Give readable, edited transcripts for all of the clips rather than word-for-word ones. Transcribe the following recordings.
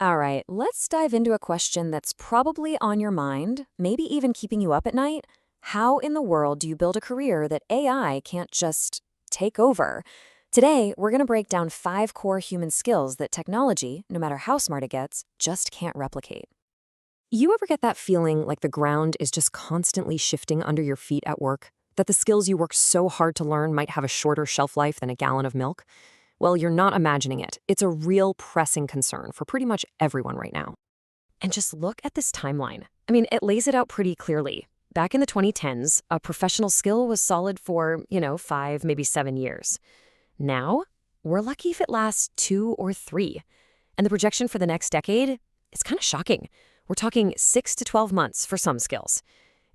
All right, let's dive into a question that's probably on your mind, maybe even keeping you up at night. How in the world do you build a career that AI can't just take over? Today, we're going to break down 5 core human skills that technology, no matter how smart it gets, just can't replicate. You ever get that feeling like the ground is just constantly shifting under your feet at work? That the skills you worked so hard to learn might have a shorter shelf life than a gallon of milk? Well, you're not imagining it. It's a real pressing concern for pretty much everyone right now. And just look at this timeline. I mean, it lays it out pretty clearly. Back in the 2010s, a professional skill was solid for, 5, maybe 7 years. Now, we're lucky if it lasts 2 or 3. And the projection for the next decade is kind of shocking. We're talking 6 to 12 months for some skills.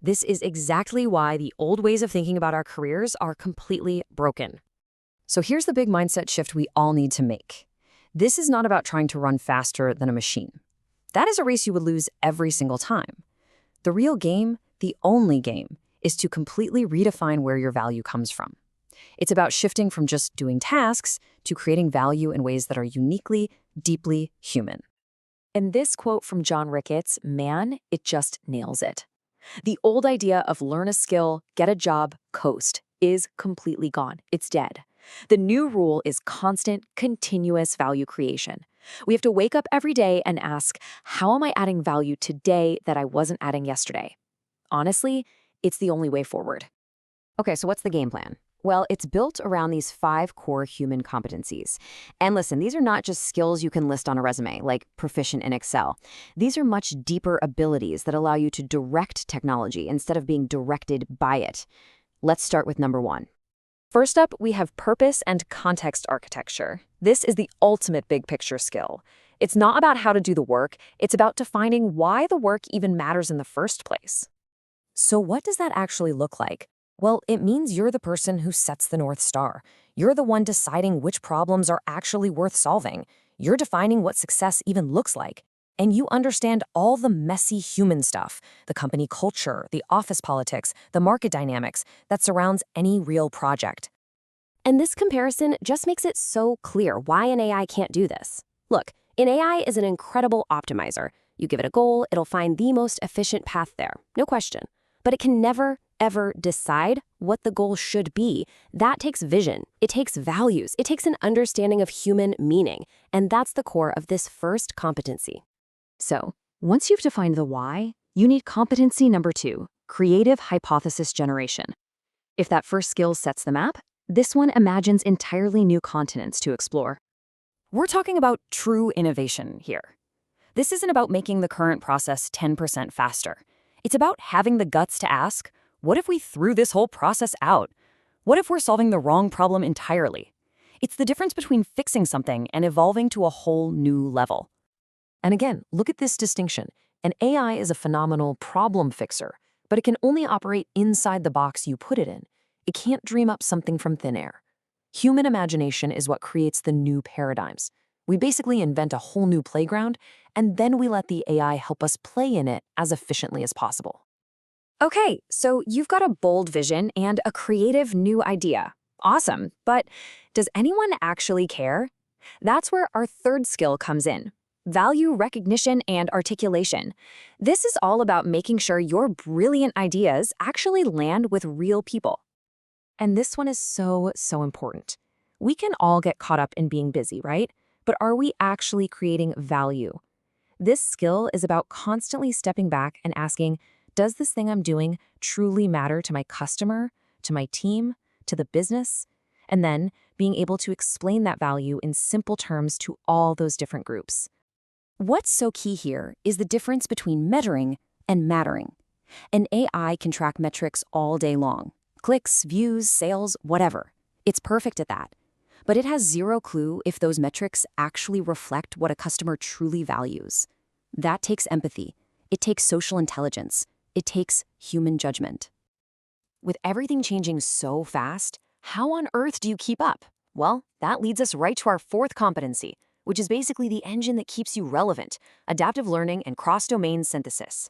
This is exactly why the old ways of thinking about our careers are completely broken. So here's the big mindset shift we all need to make. This is not about trying to run faster than a machine. That is a race you would lose every single time. The real game, the only game, is to completely redefine where your value comes from. It's about shifting from just doing tasks to creating value in ways that are uniquely, deeply human. And this quote from John Ricketts, man, it just nails it. The old idea of learn a skill, get a job, coast is completely gone. It's dead. The new rule is constant, continuous value creation. We have to wake up every day and ask, how am I adding value today that I wasn't adding yesterday? Honestly, it's the only way forward. Okay, so what's the game plan? Well, it's built around these 5 core human competencies. And listen, these are not just skills you can list on a resume, like proficient in Excel. These are much deeper abilities that allow you to direct technology instead of being directed by it. Let's start with number 1. First up, we have purpose and context architecture. This is the ultimate big picture skill. It's not about how to do the work, it's about defining why the work even matters in the first place. So what does that actually look like? Well, it means you're the person who sets the North Star. You're the one deciding which problems are actually worth solving. You're defining what success even looks like. And you understand all the messy human stuff, the company culture, the office politics, the market dynamics that surrounds any real project. And this comparison just makes it so clear why an AI can't do this. Look, an AI is an incredible optimizer. You give it a goal, it'll find the most efficient path there, no question. But it can never, ever decide what the goal should be. That takes vision. It takes values. It takes an understanding of human meaning. And that's the core of this first competency. So, once you've defined the why, you need competency number 2, creative hypothesis generation. If that first skill sets the map, this one imagines entirely new continents to explore. We're talking about true innovation here. This isn't about making the current process 10% faster. It's about having the guts to ask, what if we threw this whole process out? What if we're solving the wrong problem entirely? It's the difference between fixing something and evolving to a whole new level. And again, look at this distinction. An AI is a phenomenal problem fixer, but it can only operate inside the box you put it in. It can't dream up something from thin air. Human imagination is what creates the new paradigms. We basically invent a whole new playground, and then we let the AI help us play in it as efficiently as possible. Okay, so you've got a bold vision and a creative new idea. Awesome, but does anyone actually care? That's where our third skill comes in. Value recognition and articulation. This is all about making sure your brilliant ideas actually land with real people. And this one is so important. We can all get caught up in being busy, right? But are we actually creating value? This skill is about constantly stepping back and asking, does this thing I'm doing truly matter to my customer, to my team, to the business? And then being able to explain that value in simple terms to all those different groups. What's so key here is the difference between measuring and mattering. An AI can track metrics all day long. Clicks, views, sales, whatever. It's perfect at that. But it has zero clue if those metrics actually reflect what a customer truly values. That takes empathy. It takes social intelligence. It takes human judgment. With everything changing so fast, how on earth do you keep up? Well, that leads us right to our fourth competency, which is basically the engine that keeps you relevant, adaptive learning and cross-domain synthesis.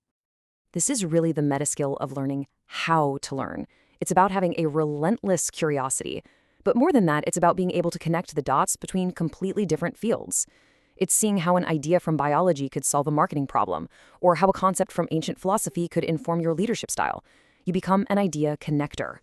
This is really the meta skill of learning how to learn. It's about having a relentless curiosity. But more than that, it's about being able to connect the dots between completely different fields. It's seeing how an idea from biology could solve a marketing problem, or how a concept from ancient philosophy could inform your leadership style. You become an idea connector.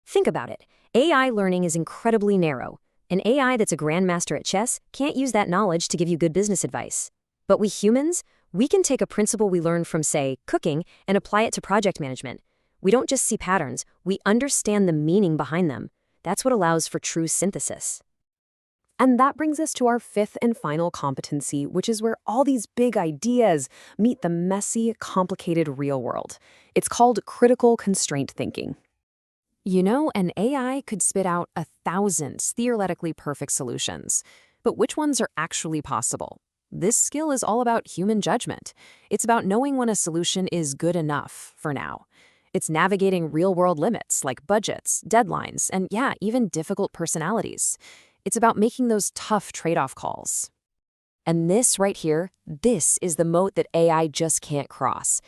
Think about it. AI learning is incredibly narrow. An AI that's a grandmaster at chess can't use that knowledge to give you good business advice. But we humans, we can take a principle we learned from, say, cooking and apply it to project management. We don't just see patterns, we understand the meaning behind them. That's what allows for true synthesis. And that brings us to our fifth and final competency, which is where all these big ideas meet the messy, complicated real world. It's called critical constraint thinking. You know, an AI could spit out 1,000 theoretically perfect solutions, but which ones are actually possible? This skill is all about human judgment. It's about knowing when a solution is good enough for now. It's navigating real-world limits like budgets, deadlines, and yeah, even difficult personalities. It's about making those tough trade-off calls. And this right here, this is the moat that AI just can't cross.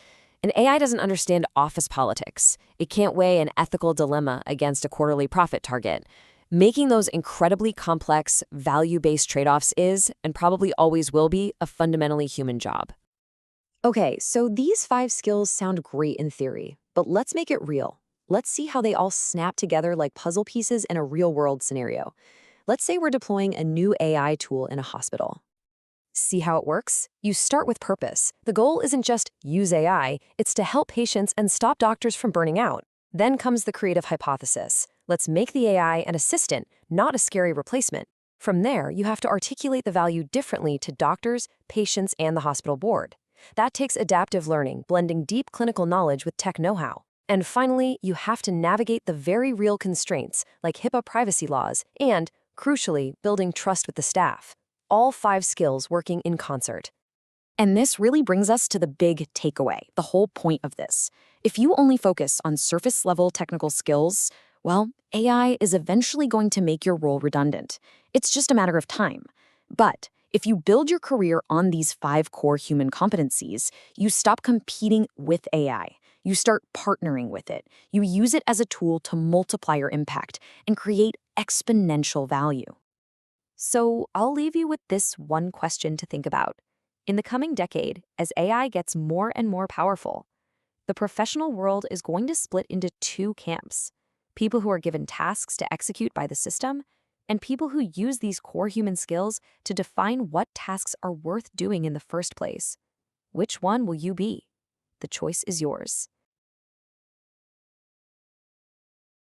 An AI doesn't understand office politics. It can't weigh an ethical dilemma against a quarterly profit target. Making those incredibly complex, value-based trade-offs is, and probably always will be, a fundamentally human job. Okay, so these 5 skills sound great in theory, but let's make it real. Let's see how they all snap together like puzzle pieces in a real-world scenario. Let's say we're deploying a new AI tool in a hospital. See how it works? You start with purpose. The goal isn't just use AI, it's to help patients and stop doctors from burning out. Then comes the creative hypothesis. Let's make the AI an assistant, not a scary replacement. From there, you have to articulate the value differently to doctors, patients, and the hospital board. That takes adaptive learning, blending deep clinical knowledge with tech know-how. And finally, you have to navigate the very real constraints, like HIPAA privacy laws, and, crucially, building trust with the staff. All 5 skills working in concert. And this really brings us to the big takeaway, the whole point of this. If you only focus on surface-level technical skills, well, AI is eventually going to make your role redundant. It's just a matter of time. But if you build your career on these 5 core human competencies, you stop competing with AI. You start partnering with it. You use it as a tool to multiply your impact and create exponential value. So I'll leave you with this one question to think about. In the coming decade, as AI gets more and more powerful, the professional world is going to split into 2 camps: people who are given tasks to execute by the system, and people who use these core human skills to define what tasks are worth doing in the first place. Which one will you be? The choice is yours.